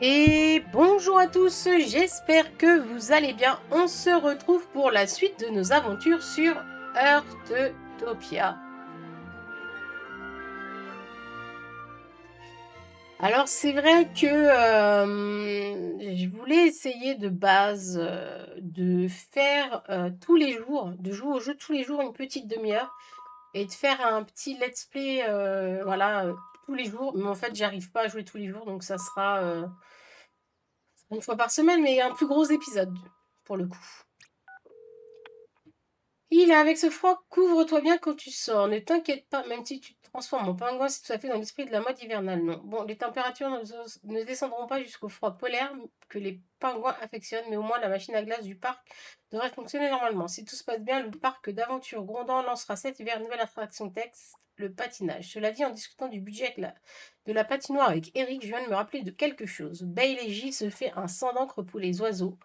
Et bonjour à tous, j'espère que vous allez bien. On se retrouve pour la suite de nos aventures sur Heartopia. Alors c'est vrai que je voulais essayer de base de faire tous les jours, de jouer au jeu tous les jours une petite demi-heure et de faire un petit let's play voilà, tous les jours. Mais en fait j'arrive pas à jouer tous les jours donc ça sera une fois par semaine mais un plus gros épisode pour le coup. Il est avec ce froid, couvre-toi bien quand tu sors. Ne t'inquiète pas, même si tu te transformes en pingouin, c'est tout à fait dans l'esprit de la mode hivernale. Non. Bon, les températures ne descendront pas jusqu'au froid polaire que les pingouins affectionnent, mais au moins la machine à glace du parc devrait fonctionner normalement. Si tout se passe bien, le parc d'aventure Grondant lancera cet hiver une nouvelle attraction texte, le patinage. Cela dit, en discutant du budget de la patinoire avec Eric, je viens de me rappeler de quelque chose. Bailey J se fait un sang d'encre pour les oiseaux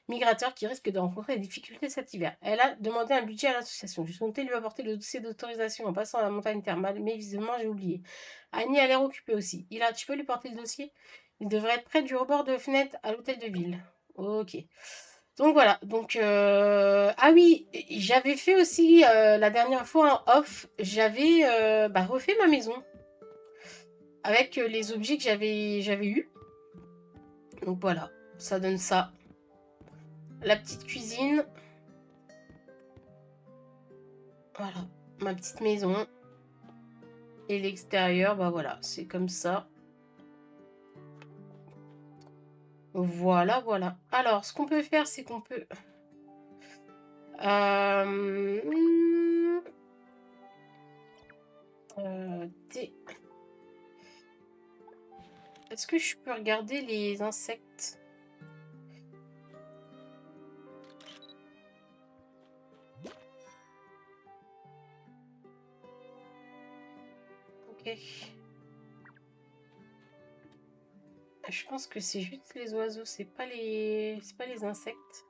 migrateurs qui risquent de rencontrer des difficultés cet hiver. Elle a demandé un budget à l'association. J'ai souhaité lui apporter le dossier d'autorisation en passant à la montagne thermale, mais visiblement j'ai oublié. Annie a l'air occupée aussi. Tu peux lui porter le dossier? Il devrait être près du rebord de fenêtre à l'hôtel de ville. Ok. Donc voilà. Donc ah oui, j'avais fait aussi la dernière fois en off, j'avais refait ma maison avec les objets que j'avais eus. Donc voilà, ça donne ça. La petite cuisine. Voilà, ma petite maison. Et l'extérieur, bah voilà, c'est comme ça. Voilà, voilà. Alors, ce qu'on peut faire, c'est qu'on peut... Euh... Est-ce que je peux regarder les insectes? Ok. Je pense que c'est juste les oiseaux, c'est pas les insectes.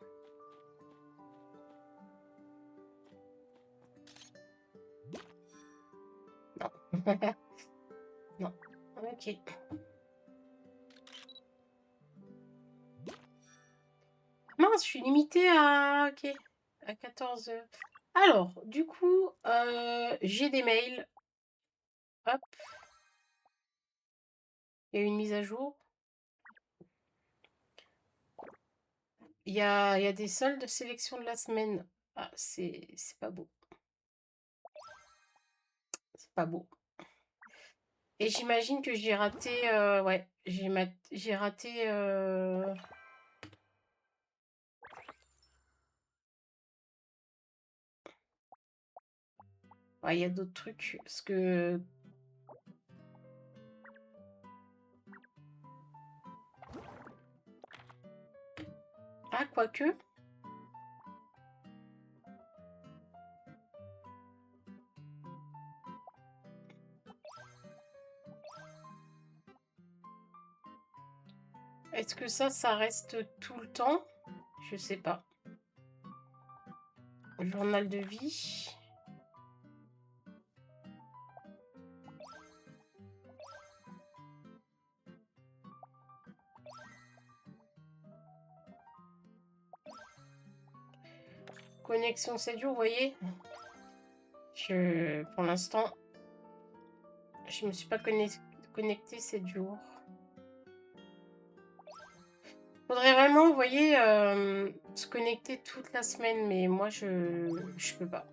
Non. Non. Ok. Mince, je suis limitée à... Ok. À 14 heures. Alors, du coup, j'ai des mails. Hop. Il y a une mise à jour. Il y a des soldes de sélection de la semaine. Ah, c'est pas beau. C'est pas beau. Et j'imagine que j'ai raté... ouais, j'ai raté... ouais, il y a d'autres trucs. Parce que... Ah, quoique... Est-ce que ça reste tout le temps? Je sais pas. Journal de vie. Connexion 7 jours, vous voyez? Pour l'instant, je me suis pas connectée 7 jours. Faudrait vraiment, vous voyez, se connecter toute la semaine, mais moi, je peux pas.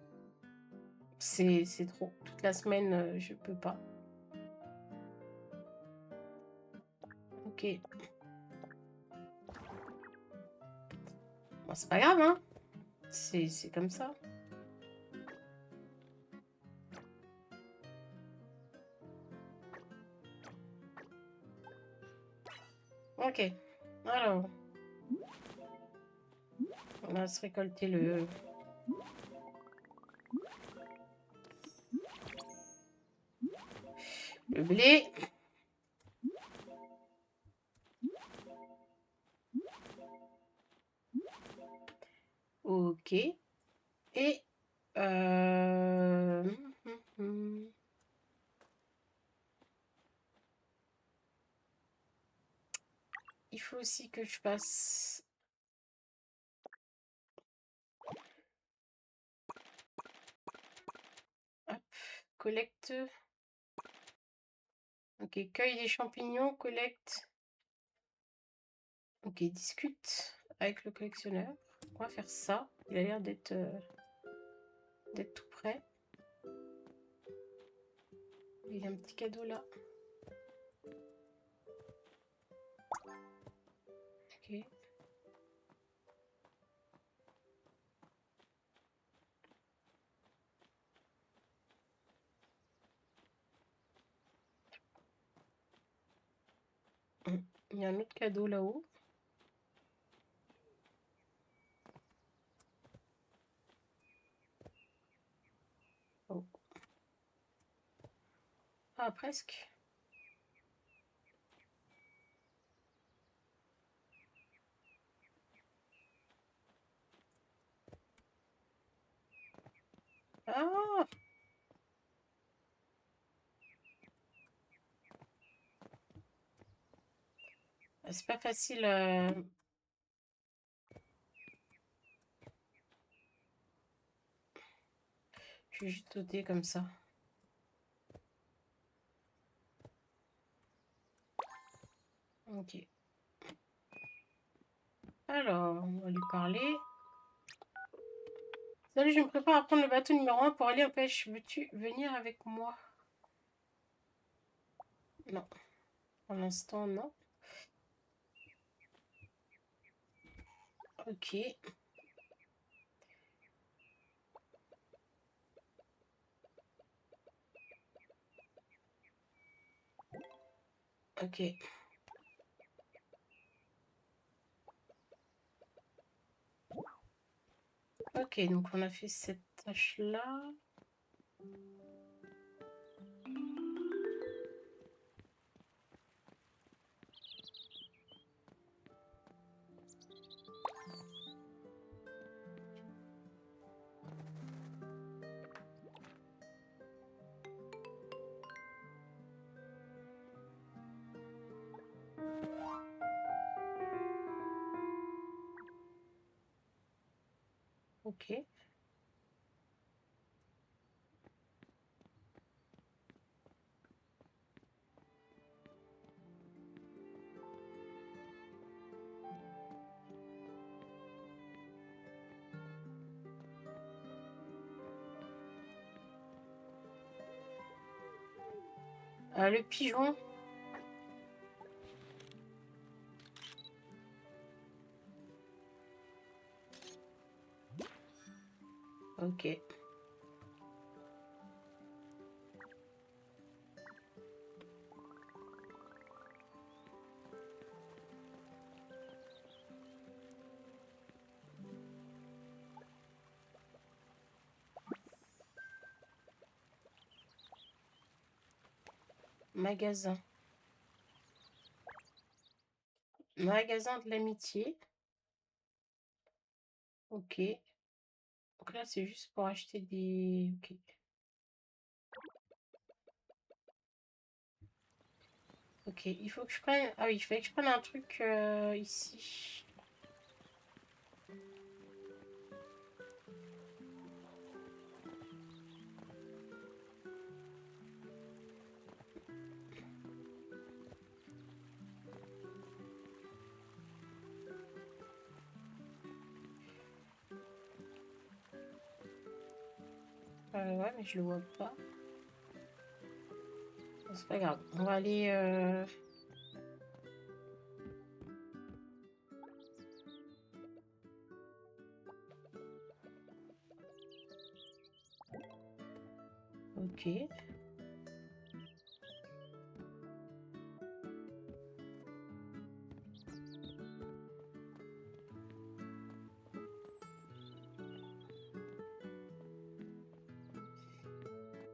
C'est trop. Toute la semaine, je peux pas. Ok. Bon, c'est pas grave, hein. C'est comme ça. Ok. Alors, on va se récolter le blé. Ok. Et... Euh... il faut aussi que je fasse... Hop, collecte. Ok, cueille des champignons, collecte. Ok, discute avec le collectionneur. On va faire ça. Il a l'air d'être tout prêt. Il y a un petit cadeau là. Ok. Il y a un autre cadeau là-haut. Oh. Ah, presque. Ah! C'est pas facile. Je vais juste sauter comme ça. Ok. Alors, on va lui parler. Salut, je me prépare à prendre le bateau numéro 1 pour aller en pêche. Veux-tu venir avec moi? Non. Pour l'instant, non. Ok. Ok. Ok, donc on a fait cette tâche-là. Ok. Le pigeon. Ok. Magasin. Magasin de l'amitié. Ok. Donc là, c'est juste pour acheter des... Ok. Ok, il faut que je prenne... Ah oui, il fallait que je prenne un truc ici. Ouais, mais je le vois pas. Bon, c'est pas grave. On va aller... Ok.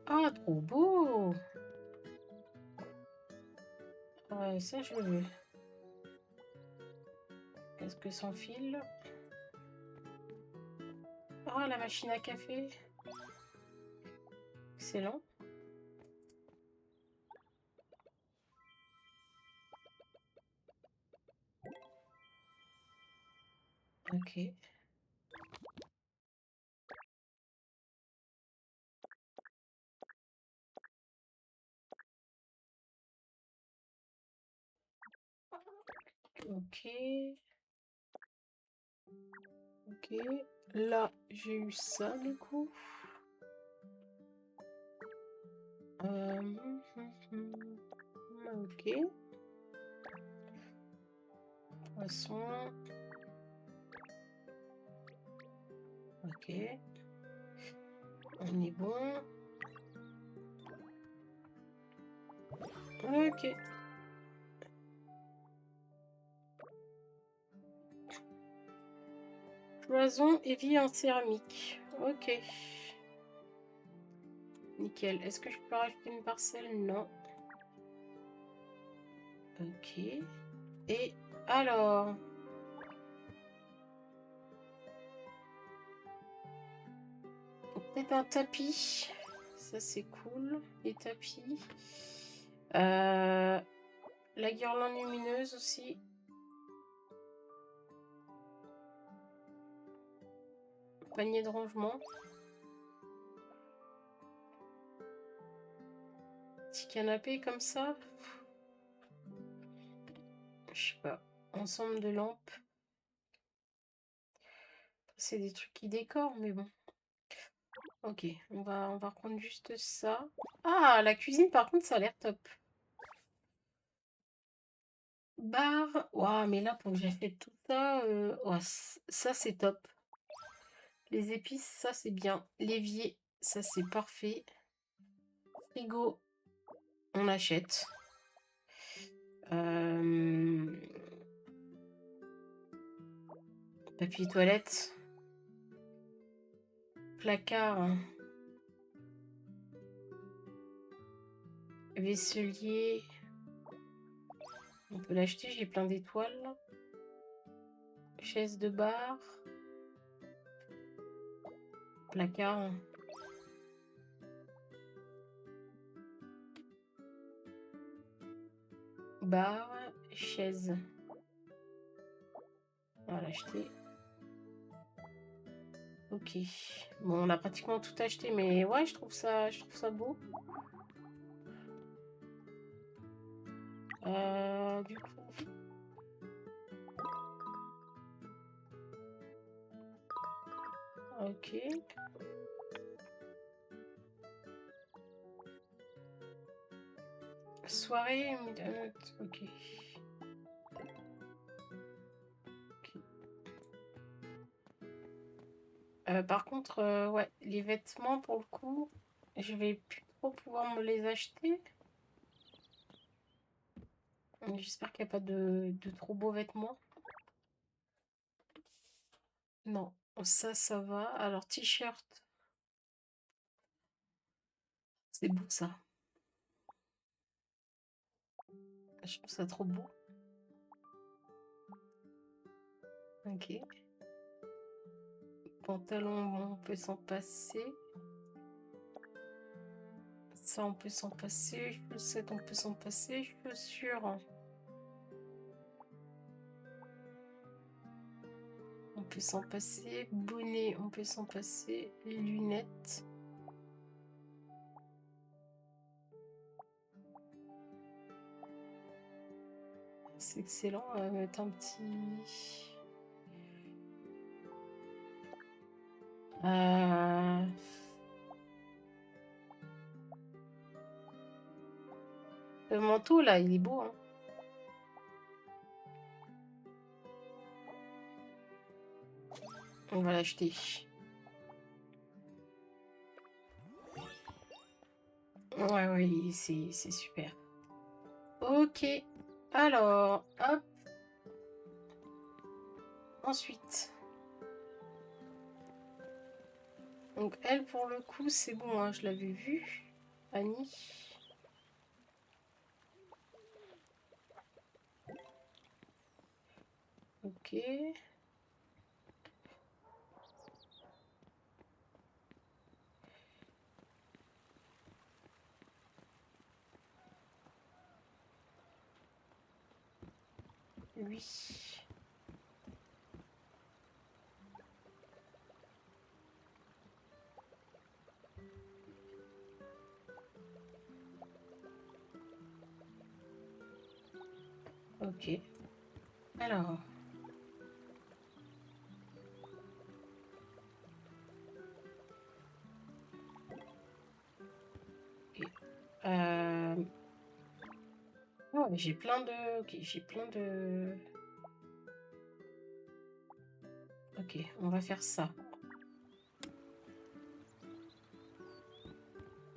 Ah, trop beau! Ouais, ça, je le veux. Qu'est-ce que sans fil? Ah, la machine à café. Excellent. Ok. Ok. Ok. Là, j'ai eu ça du coup. Ok. Poisson. Ok. On est bon. Ok. Cloison et vie en céramique. Ok. Nickel. Est-ce que je peux rajouter une parcelle? Non. Ok. Et alors... peut-être un tapis. Ça, c'est cool. Les tapis. La guirlande lumineuse aussi. Panier de rangement. Petit canapé comme ça. Je sais pas. Ensemble de lampes. C'est des trucs qui décorent, mais bon. Ok, on va reprendre juste ça. Ah, la cuisine, par contre, ça a l'air top. Bar. Waouh, mais là, pour que j'achète tout ça, ouais, ça, c'est top. Les épices, ça, c'est bien. L'évier, ça, c'est parfait. Frigo, on achète. Papier toilette. Placard. Vaisselier. On peut l'acheter, j'ai plein d'étoiles. Chaise de bar. Placard. Bar. Chaise. On va l'acheter. Ok. Bon, on a pratiquement tout acheté, mais ouais, je trouve ça beau. Du coup... ok. Soirée, ok. Par contre, ouais, les vêtements, pour le coup, je vais plus trop pouvoir me les acheter. J'espère qu'il n'y a pas de trop beaux vêtements. Non, ça va. Alors, t-shirt. C'est beau, ça. Je trouve ça trop beau. Ok. Pantalon, on peut s'en passer. Ça, on peut s'en passer. Chaussettes, on peut s'en passer. Chaussures. On peut s'en passer. Bonnet, on peut s'en passer. Lunettes. C'est excellent. On va mettre un petit... Le manteau, là, il est beau, hein. On va l'acheter. Ouais, oui, c'est super. Ok. Alors, hop. Ensuite. Donc, elle, pour le coup, c'est bon, hein, je l'avais vue. Annie. Ok. Oui. Ok. Alors. Ok. Oh, j'ai plein de... Ok, j'ai plein de... Ok, on va faire ça.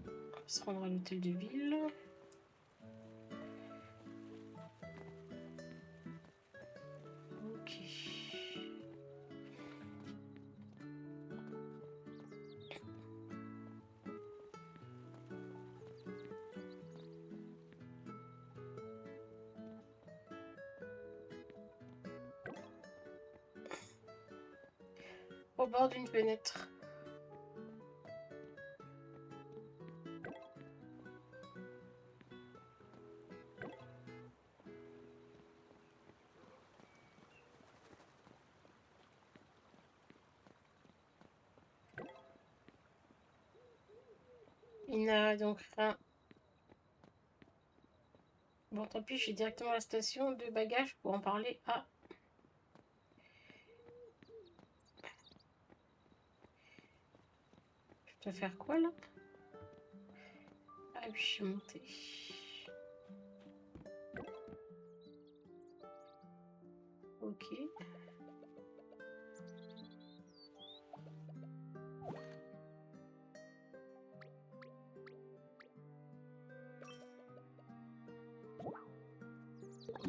On va se rendre à l'hôtel de ville. Ok. Au bord d'une fenêtre. Il n'a donc rien. Bon, tant pis, je suis directement à la station de bagages pour en parler. Ah, je dois faire quoi là? Ah oui, je suis montée. Ok.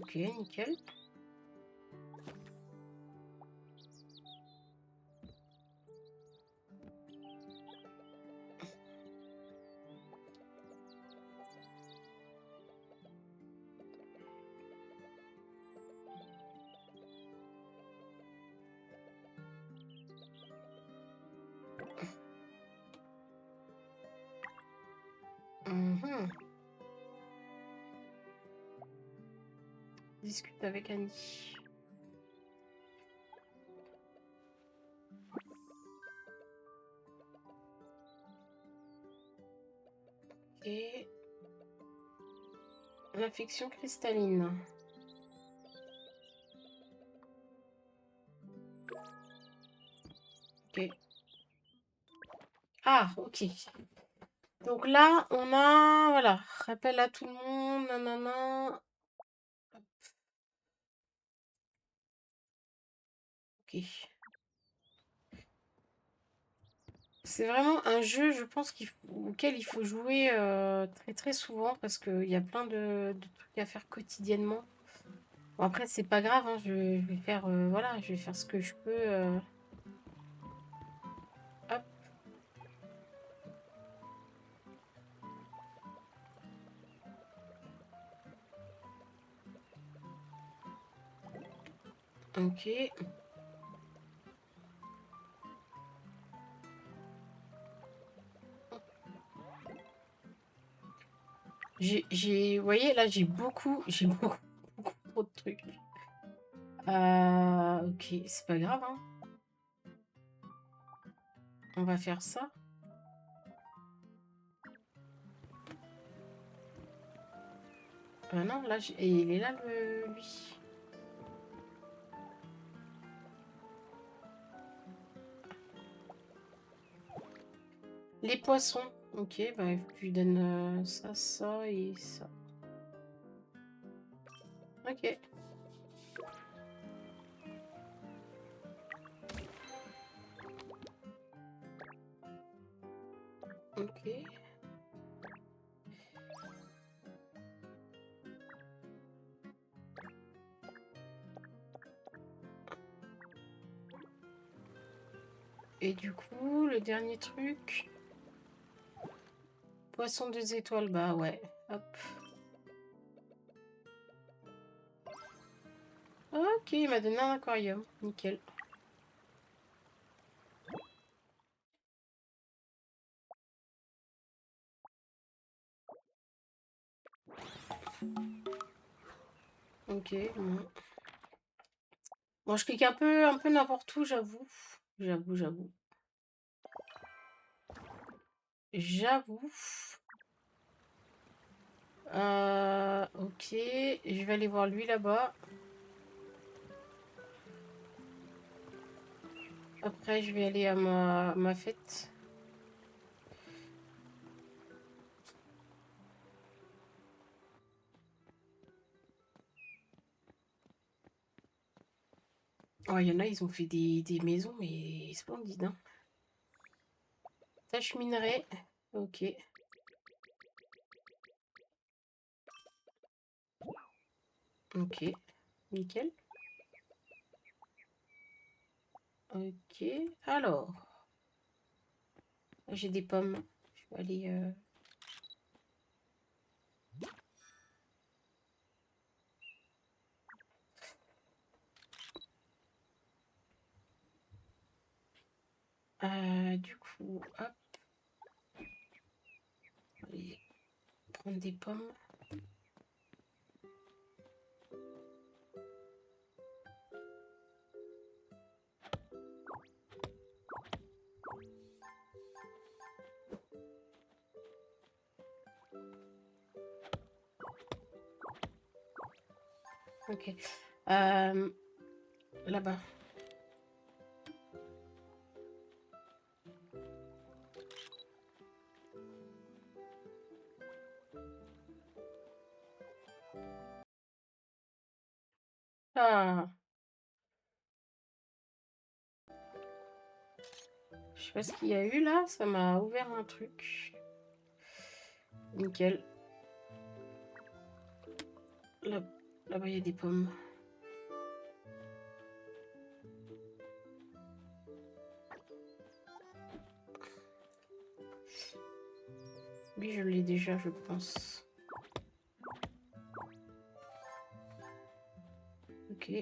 Ok, nickel. Mhm. Discute avec Annie. Et l'infection cristalline. Ok. Ah, ok. Donc là, on a... Voilà. Rappel à tout le monde. Nanana. Ok. C'est vraiment un jeu, je pense, auquel il faut jouer très très souvent parce qu'il y a plein de trucs à faire quotidiennement. Bon, après, c'est pas grave, hein, je vais faire, voilà, je vais faire ce que je peux. Hop, ok. Vous voyez, là, j'ai beaucoup, beaucoup trop de trucs. Ok, c'est pas grave, hein. On va faire ça. Non, là, et il est là, lui. Les poissons. Ok, bah, je lui donne ça, ça et ça. Ok. Ok. Et du coup, le dernier truc. Poisson 2 étoiles, bah ouais. Hop. Ok, il m'a donné un aquarium. Nickel. Ok, bon. Bon, je clique un peu n'importe où, j'avoue. J'avoue. J'avoue. Ok, je vais aller voir lui là-bas. Après, je vais aller à ma fête. Oh, il y en a, ils ont fait des maisons, mais splendides, hein. Tâche minerai. Ok. Ok. Nickel. Ok. Alors, j'ai des pommes. Je vais aller... du coup, hop. Aller prendre des pommes. Ok. Là-bas. Ah, je sais pas ce qu'il y a eu là. Ça m'a ouvert un truc. Nickel. Là, là-bas, il y a des pommes. Lui, je l'ai déjà, je pense. Ok.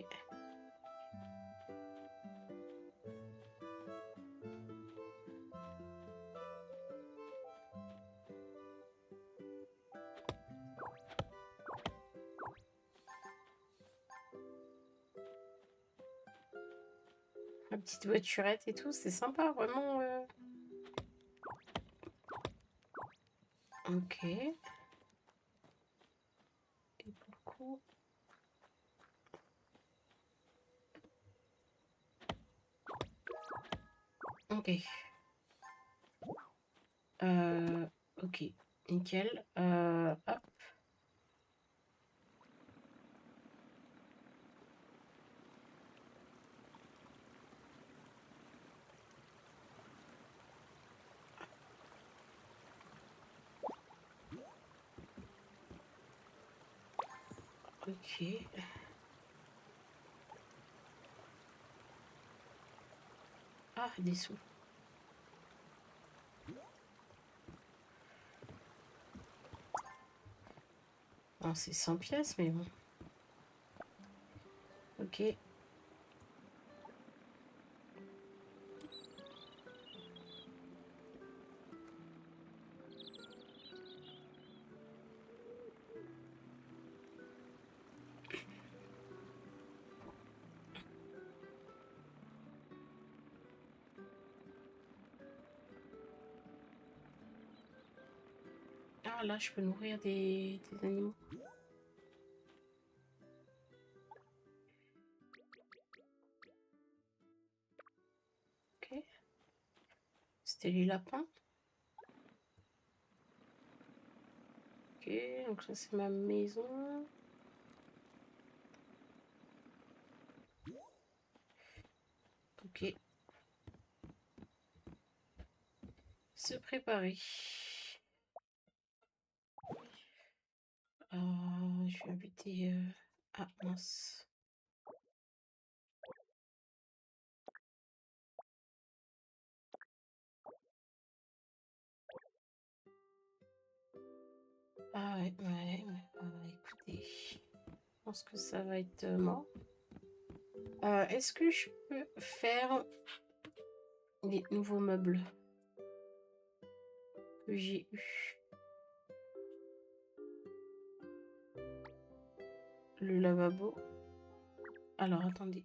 La petite voiturette et tout, c'est sympa, vraiment. Ok. Et pour le coup... Ok. Ok. Nickel. Hop. Ok. Ah, des sous. Bon, c'est 100 pièces, mais bon. Ok. Ah, là, je peux nourrir des animaux. Ok. C'était les lapins. Ok, donc ça, c'est ma maison. Ok. Se préparer. Je vais habiter... Ah, mince. Ah ouais, écoutez, je pense que ça va être mort. Est-ce que je peux faire les nouveaux meubles que j'ai eu? Le lavabo. Alors, attendez.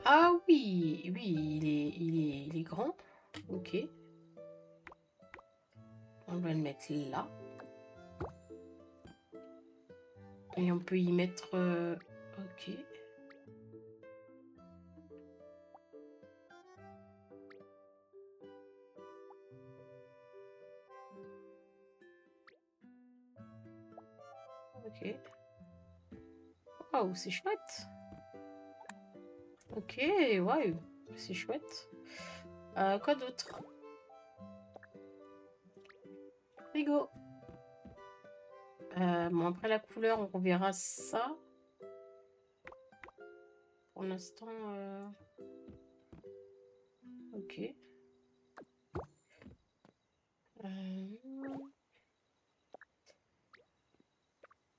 Ah oui, oui, il est grand. Ok. On va le mettre là. Et on peut y mettre... Ok. Ok. Oh, c'est chouette. Ok, ouais, c'est chouette. Quoi d'autre? Frigo. Bon, après la couleur, on reverra ça. Pour l'instant, ok.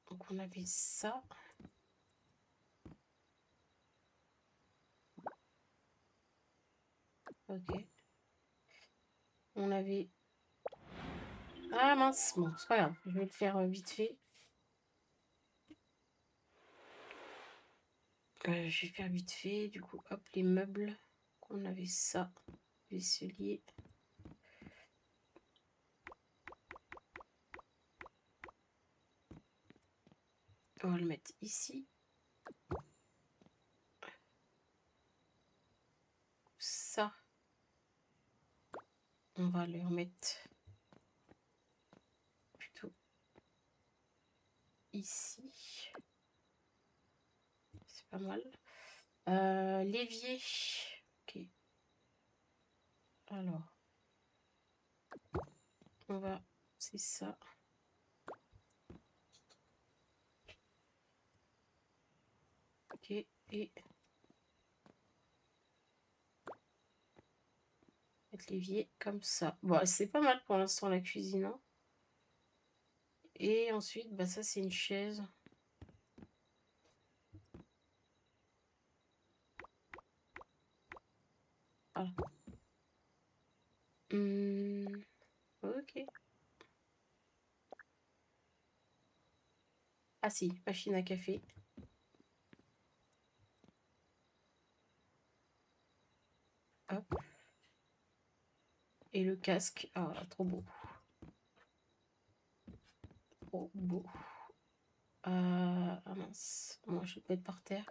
Donc on avait ça. Ok. On avait... Ah mince, bon, c'est pas grave, je vais le faire vite fait. Je vais faire vite fait, du coup, hop, les meubles. On avait ça, vaisselier. On va le mettre ici. Ça, on va le remettre plutôt ici. C'est pas mal. L'évier. Ok. Alors, on va... C'est ça. Ok. Et... mettre l'évier comme ça. Bon, c'est pas mal pour l'instant la cuisine. Hein. Et ensuite, bah ça c'est une chaise. Voilà. Ok. Ah si, machine à café. Hop. Et le casque. Ah, trop beau. Trop beau. Ah mince. Moi, je vais le mettre par terre.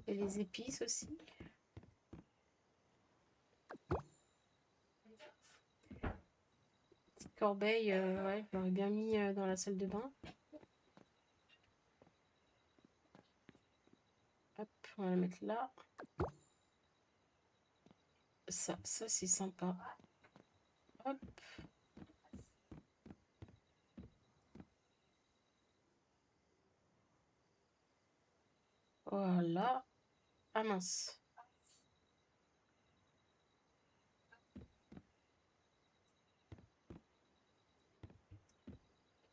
Et les épices aussi. Petite corbeille, ouais, je l'aurais bien mis dans la salle de bain. Hop, on va la mettre là. Ça c'est sympa. Hop. Voilà. Ah mince.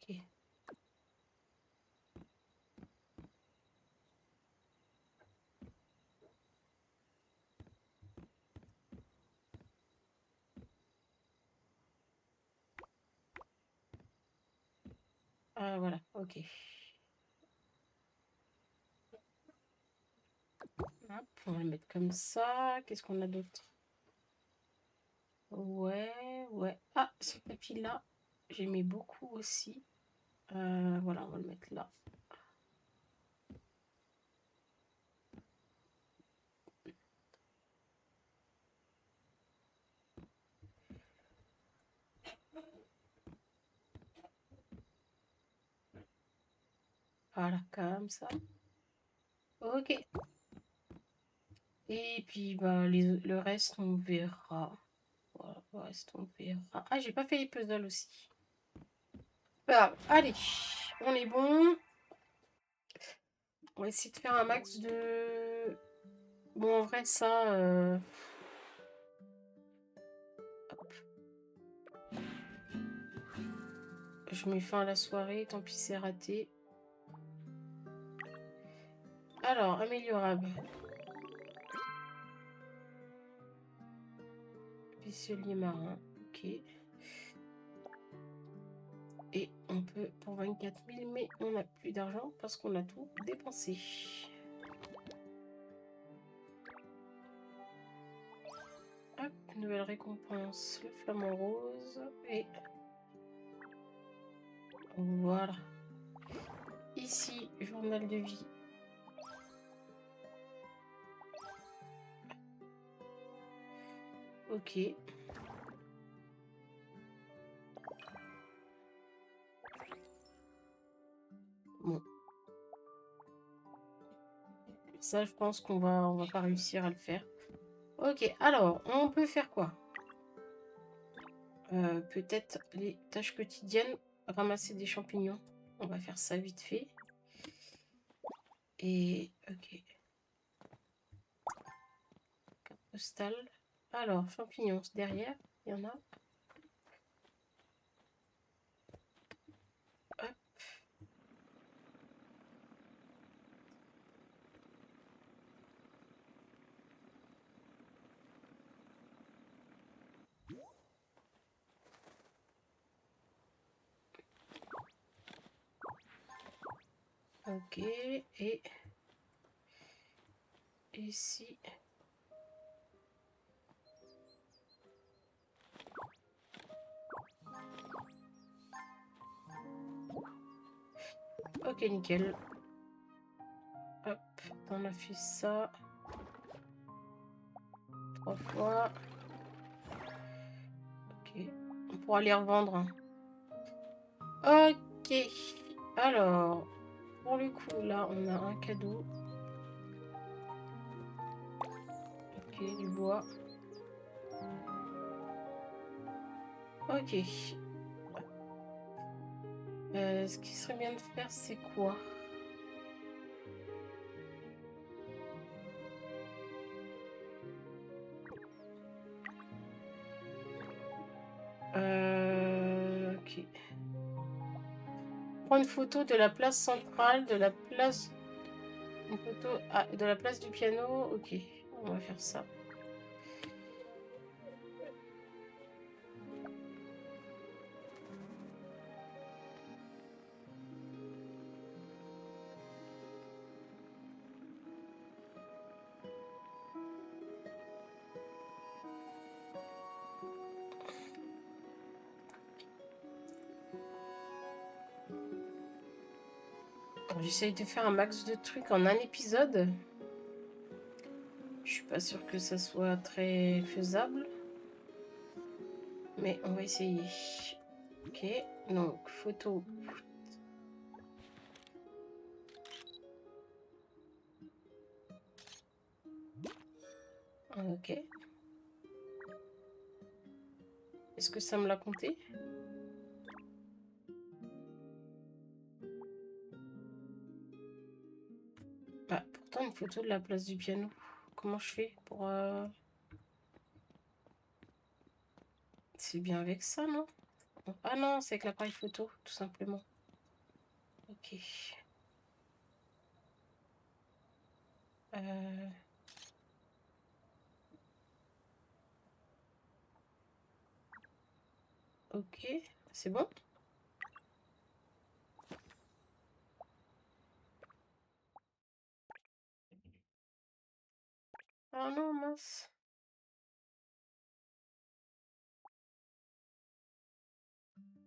Ok. Voilà, ok. Hop, on va le mettre comme ça. Qu'est-ce qu'on a d'autre? Ouais, ouais. Ah, ce tapis-là, j'aimais beaucoup aussi. Voilà, on va le mettre là. Voilà, comme ça. Ok. Et puis, bah, le reste, on verra. Voilà, le reste, on verra. Ah, j'ai pas fait les puzzles aussi. Voilà, allez, on est bon. On va essayer de faire un max de... Bon, en vrai, ça... hop. Je mets fin à la soirée, tant pis, c'est raté. Alors, améliorable. Vaisselier marin, ok. Et on peut pour 24 000, mais on n'a plus d'argent parce qu'on a tout dépensé. Nouvelle récompense, le flamant rose. Et voilà. Ici, journal de vie. Ok. Bon. Ça, je pense qu'on va pas réussir à le faire. Ok, alors, on peut faire quoi? Peut-être les tâches quotidiennes, ramasser des champignons. On va faire ça vite fait. Et ok. Carte postale. Alors, champignons, derrière, il y en a. Hop. Ok, et ici. Ok, nickel. Hop, on a fait ça 3 fois. Ok, on pourra les revendre. Ok, alors, pour le coup, là, on a un cadeau. Ok, du bois. Ok. Ce qui serait bien de faire, c'est quoi? Ok. Prends une photo de la place centrale, de la place... Une photo de la place du piano. Ok, on va faire ça. J'essaye de faire un max de trucs en un épisode. Je suis pas sûre que ça soit très faisable. Mais on va essayer. Ok, donc photo. Ok. Est-ce que ça me l'a compté? Bah, pourtant une photo de la place du piano. Comment je fais pour... C'est bien avec ça, non? Ah non, c'est avec l'appareil photo, tout simplement. Ok. Ok, c'est bon? Ah non, mince.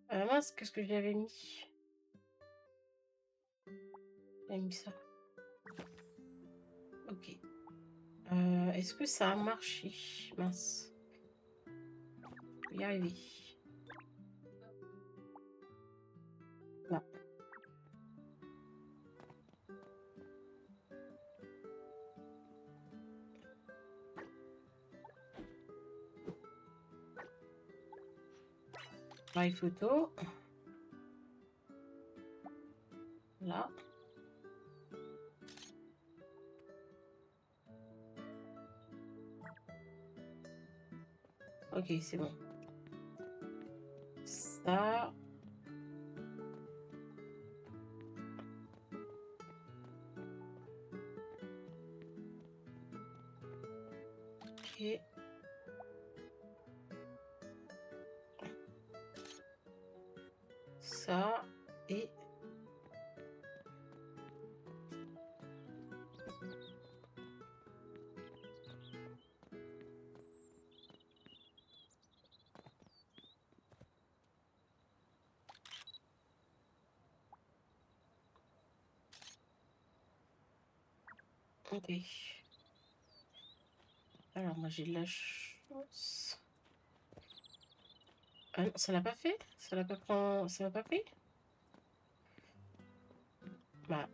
Ah mince, qu'est-ce que j'avais mis? J'avais mis ça. Ok. Est-ce que ça a marché? Mince. Je vais y arriver. Là. Appareil photo. Là. Ok, c'est bon. Ça. Ok. Ça. Et... Ok. Alors, moi, j'ai de la chance. Ah non, ça l'a pas fait? Ça l'a pas pris? Ça l'a pas pris? Bah.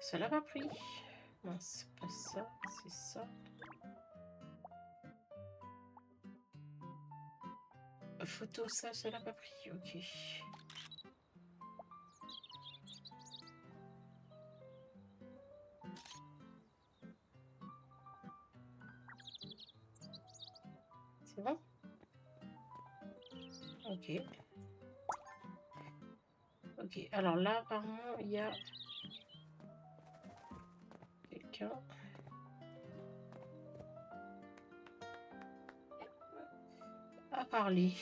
Ça l'a pas pris. Non, c'est pas ça, c'est ça. Photo, ça l'a pas pris. Ok. C'est bon? Ok. Ok. Alors là, apparemment, il y a quelqu'un à parler.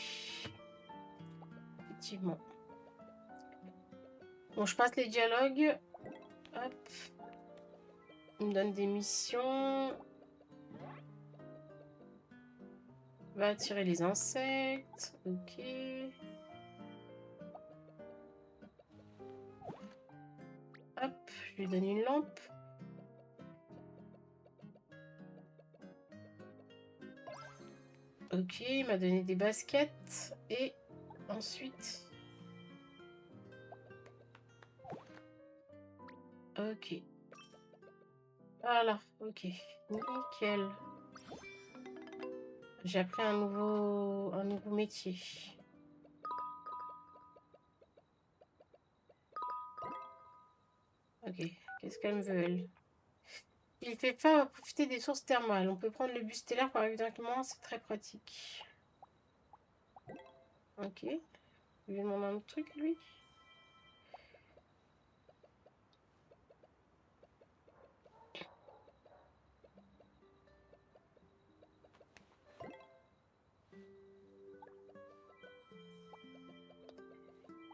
Effectivement. Bon, je passe les dialogues. Hop. Il me donne des missions. Va attirer les insectes. Ok. Hop, je lui donne une lampe. Ok, il m'a donné des baskets. Et ensuite... Ok. Voilà, ok. Nickel. J'ai appris un nouveau métier. Ok, qu'est-ce qu'elle me veut, elle? Il fait pas profiter des sources thermales. On peut prendre le bus stellaire par évidemment, c'est très pratique. Ok. Je lui demande un autre truc, lui.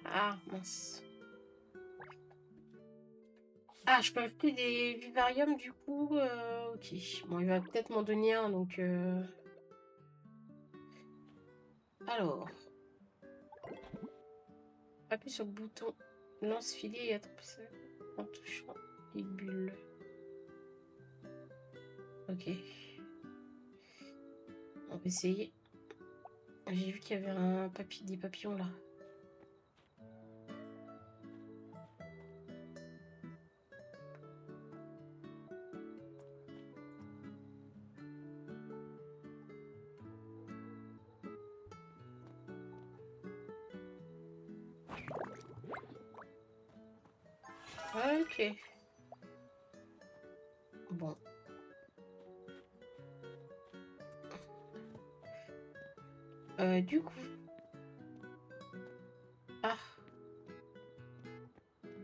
Ah, mince. Ah, je peux acheter des vivariums du coup. Ok. Bon, il va peut-être m'en donner un, donc... Alors. Appuie sur le bouton lance-filet et attrape ça en touchant les bulles. Ok. On va essayer. J'ai vu qu'il y avait des papillons là. Ok. Bon. Du coup. Ah.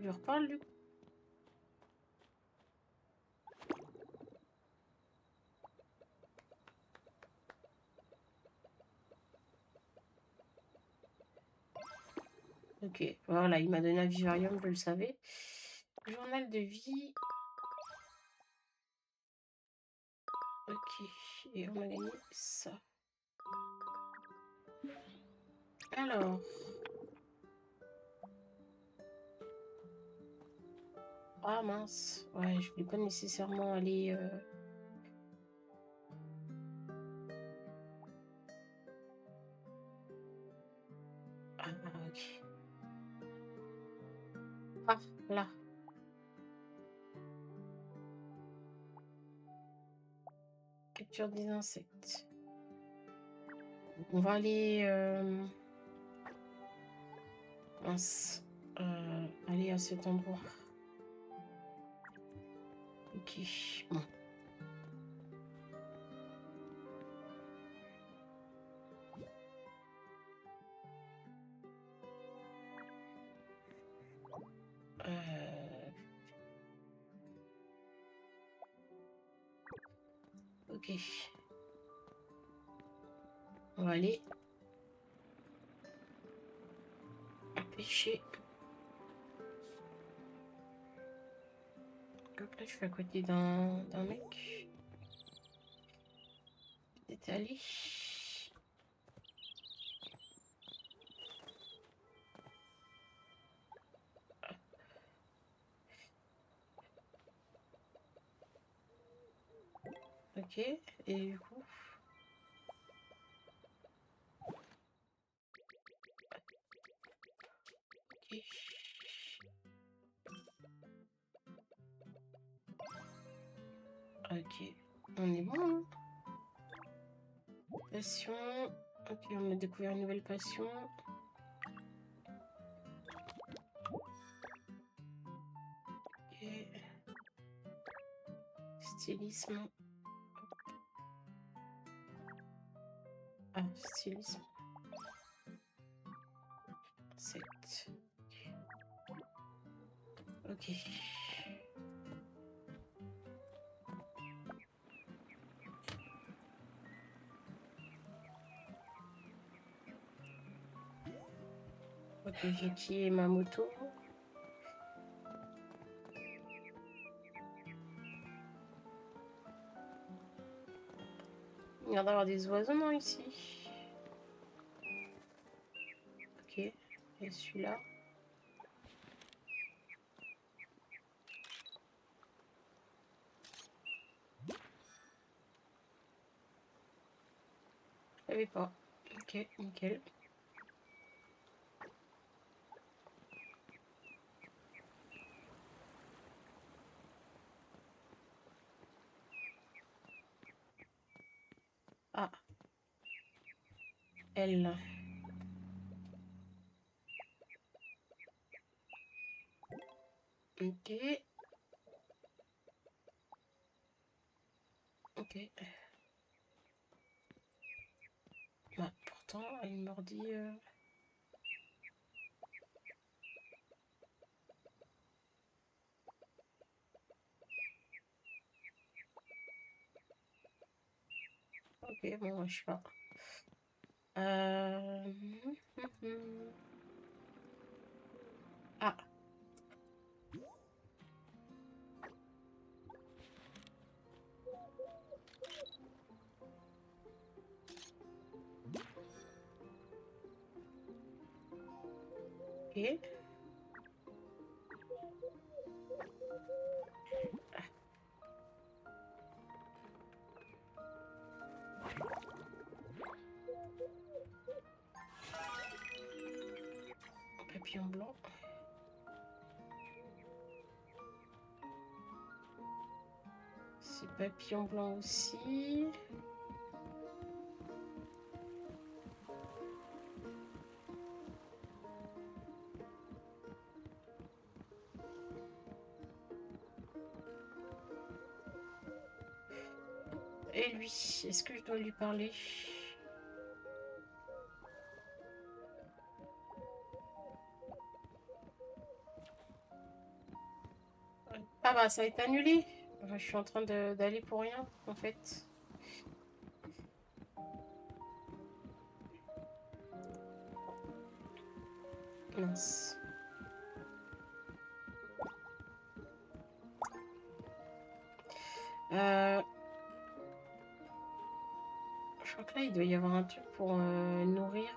Je reparle du coup. Ok. Voilà, il m'a donné un vivarium, je le savais. Journal de vie. Ok. Et on a gagné ça. Alors. Ah mince. Ouais, je voulais pas nécessairement aller... Ah, ok. Ah, là. Capture des insectes. On va aller... Mince. Aller à cet endroit. Ok. Bon. Ok. On va aller pêcher. Hop là, je suis à côté d'un mec. Peut-être aller. Ok, et du coup... Ok. Ok, on est bon, hein. Passion. Ok, on a découvert une nouvelle passion. Ok. Stylisme. Ah, stylisme. 7. Ok. Ok, j'ai tiré ma moto. Il y a l'air d'avoir des oiseaux, non, ici. Ok, et celui-là. Je savais pas. Ok, nickel. Ah, elle. Ok. Ok. Bah, pourtant, elle mordit. Ok, bon, je sais pas. Ah. Ok. Papillon blanc. C'est papillon blanc aussi. Et lui, est-ce que je dois lui parler? Ah bah ça a été annulé. Enfin, je suis en train d'aller pour rien en fait. Mince. Je crois que là il doit y avoir un truc pour nourrir.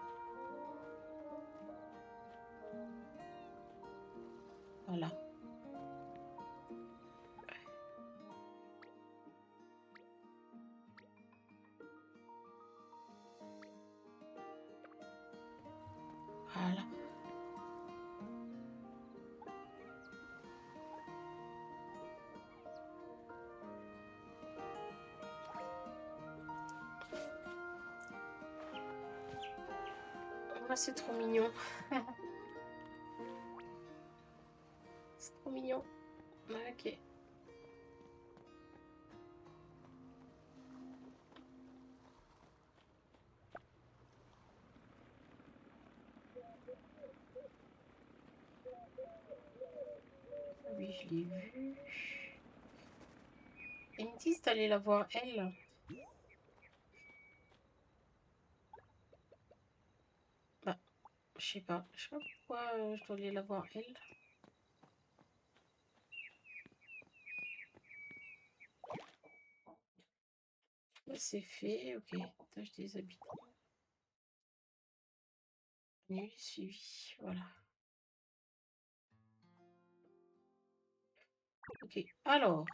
Voilà. Voilà. Ah, c'est trop mignon. C'est trop mignon. Ok. Oui, je l'ai vu. Ils me disent d'aller la voir elle. Bah, je sais pas. Je sais pas pourquoi je dois aller la voir elle. Là, c'est fait. Ok. Tâche des habitants. Nul suivi. Voilà. Ok. Alors.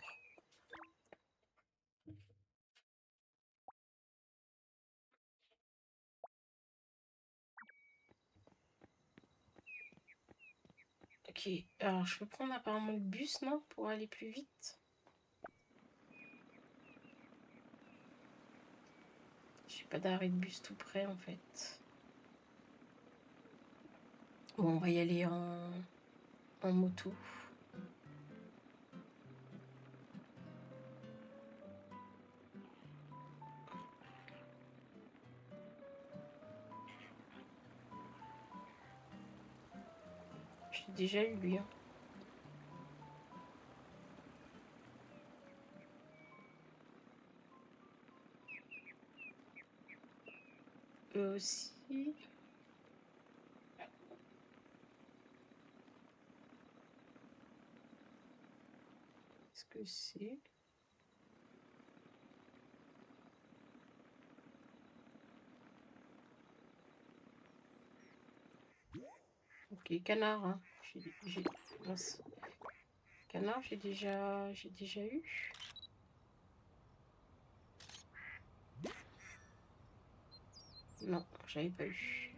Ok, alors je peux prendre apparemment le bus, non? Pour aller plus vite. J'ai pas d'arrêt de bus tout près en fait. Bon, on va y aller en moto. J'ai déjà eu lui. Hein. Eux aussi. Qu'est-ce que c'est? Ok, canard. Hein. Mince. Canard, j'ai déjà eu. Non, j'avais pas eu.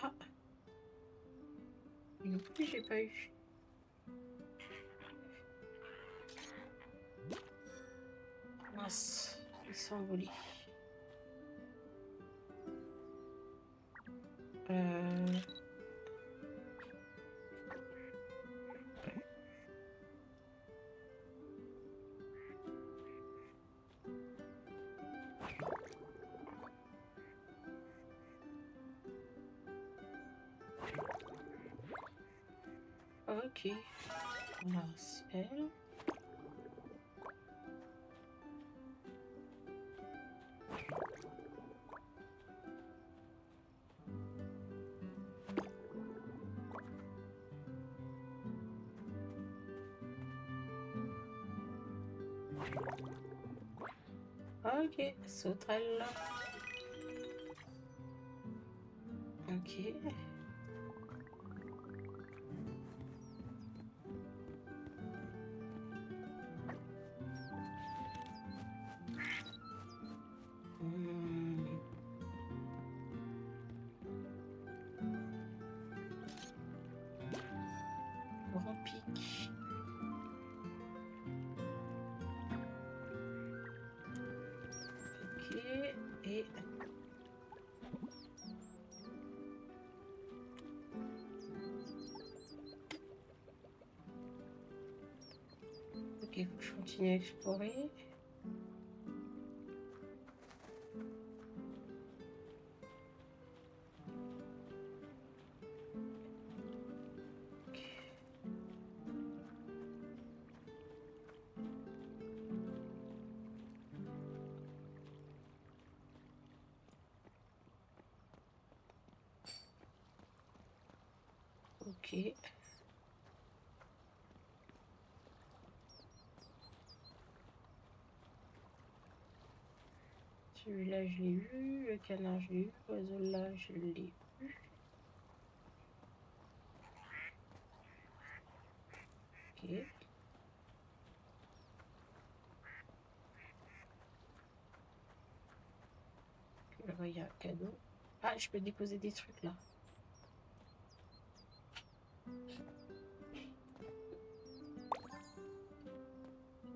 Ah, non plus, j'ai pas eu. Mince, ils sont envolés. Ok. Là, c'est elle. Ok, sauterelle. Ok. Hmm. Grand pic. Ok. Et... Ok, faut que je continue à explorer. Ok. Celui-là, je l'ai eu. Le canard, je l'ai eu. L'oiseau là, je l'ai eu. Ok. Là-bas, il y a un cadeau. Ah, je peux déposer des trucs là.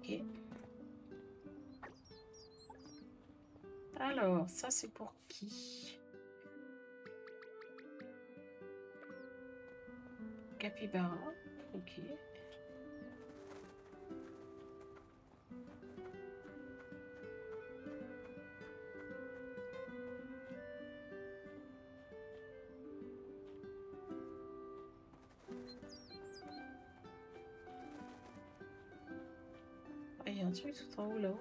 Ok. Alors, ça, c'est pour qui? Capybara. Ok. Ah, il y a un truc tout en haut là-haut.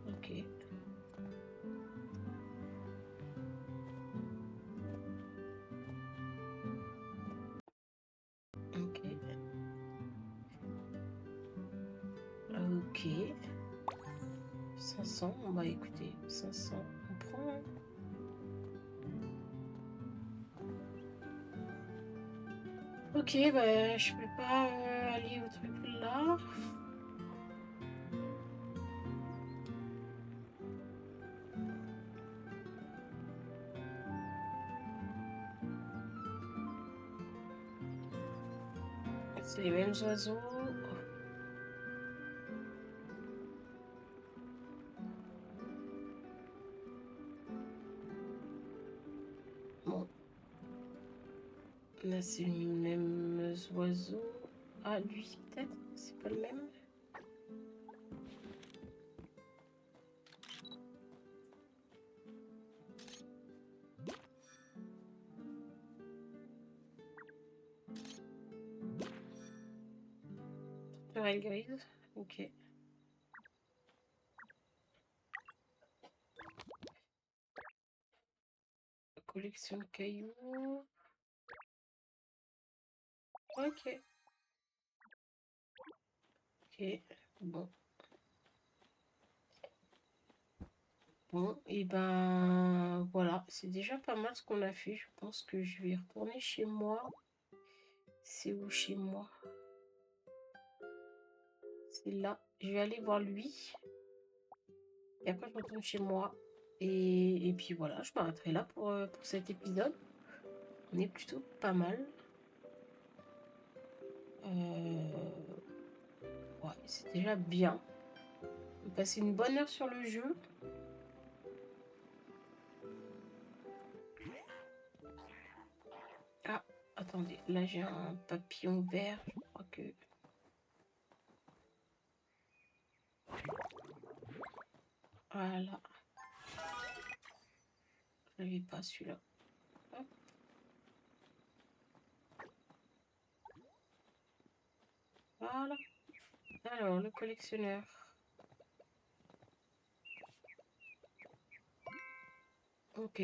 Ok. Ok. Ok. 500. On va écouter. 500. On prend. Hein. Ok, bah je peux pas aller au truc là. C'est les mêmes oiseaux. Bon. Là, c'est les mêmes oiseaux. Ah, lui, peut-être? C'est pas le même? Tourelle grise. Ok. Collection de cailloux. Ok. Ok. Bon. Bon, et ben voilà, c'est déjà pas mal ce qu'on a fait. Je pense que je vais retourner chez moi. C'est où chez moi? C'est là. Je vais aller voir lui. Et après, je retourne chez moi. Et puis voilà, je m'arrêterai là pour cet épisode. On est plutôt pas mal. Ouais, c'est déjà bien. On a passé une bonne heure sur le jeu. Ah, attendez, là j'ai un papillon vert. Je crois que... Voilà. Je l'avais pas celui-là. Hop. Voilà. Alors, le collectionneur. Ok,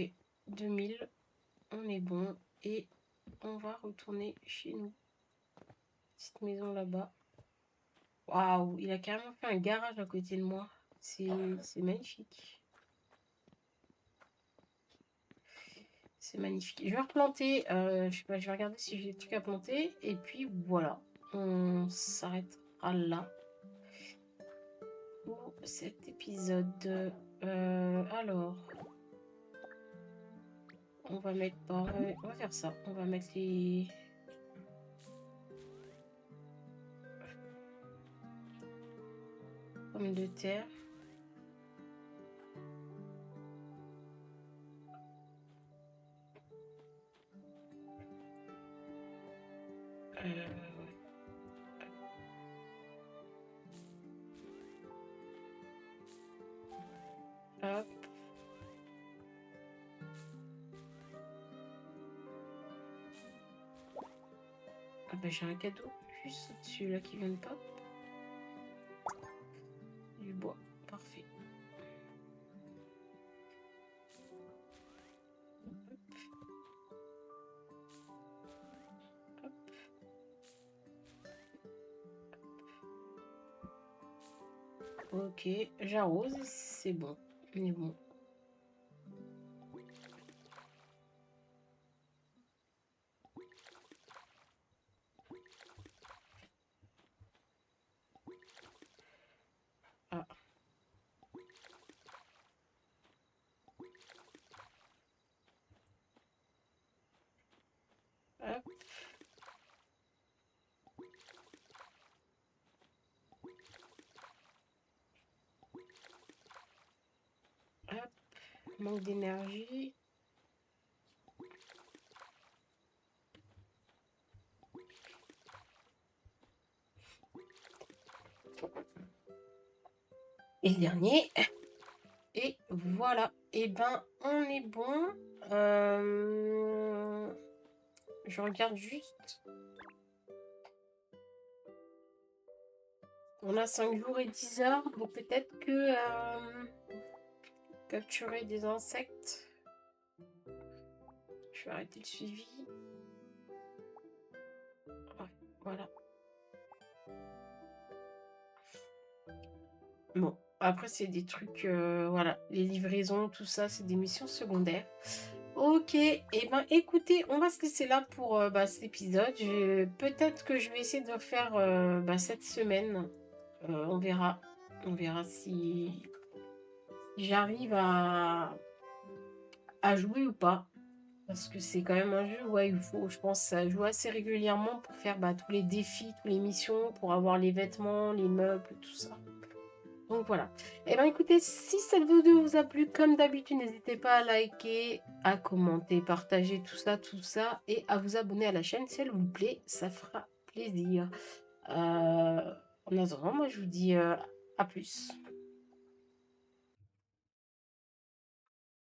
2000. On est bon. Et on va retourner chez nous. Petite maison là-bas. Waouh, il a carrément fait un garage à côté de moi. C'est magnifique. C'est magnifique. Je vais replanter. Je sais pas, je vais regarder si j'ai des trucs à planter. Et puis voilà. On s'arrêtera là pour cet épisode. Alors, on va mettre pas. On va faire ça. On va mettre les pommes de terre. Ouais. Hop. Ah bah j'ai un cadeau juste au-dessus là qui vient de pop. Du bois. Parfait. Hop. Ok, j'arrose, c'est bon. On est bon. Ah. Hop. Hop. Manque d'énergie. Et le dernier. Et voilà. Et ben, on est bon. Je regarde juste. On a 5 jours et 10 heures. Donc peut-être que capturer des insectes. Je vais arrêter le suivi. Ouais, voilà. Bon, après c'est des trucs, voilà, les livraisons, tout ça, c'est des missions secondaires. OK et ben, écoutez, on va se laisser là pour, cet épisode. Je peut-être que je vais essayer de le faire, cette semaine. On verra. On verra si j'arrive à jouer ou pas. Parce que c'est quand même un jeu, ouais, il faut, je pense, jouer assez régulièrement pour faire, tous les défis, toutes les missions, pour avoir les vêtements, les meubles, tout ça. Donc voilà. Eh ben écoutez, si cette vidéo vous a plu, comme d'habitude, n'hésitez pas à liker, à commenter, partager tout ça, et à vous abonner à la chaîne si elle vous plaît, ça fera plaisir. En attendant, moi je vous dis à plus.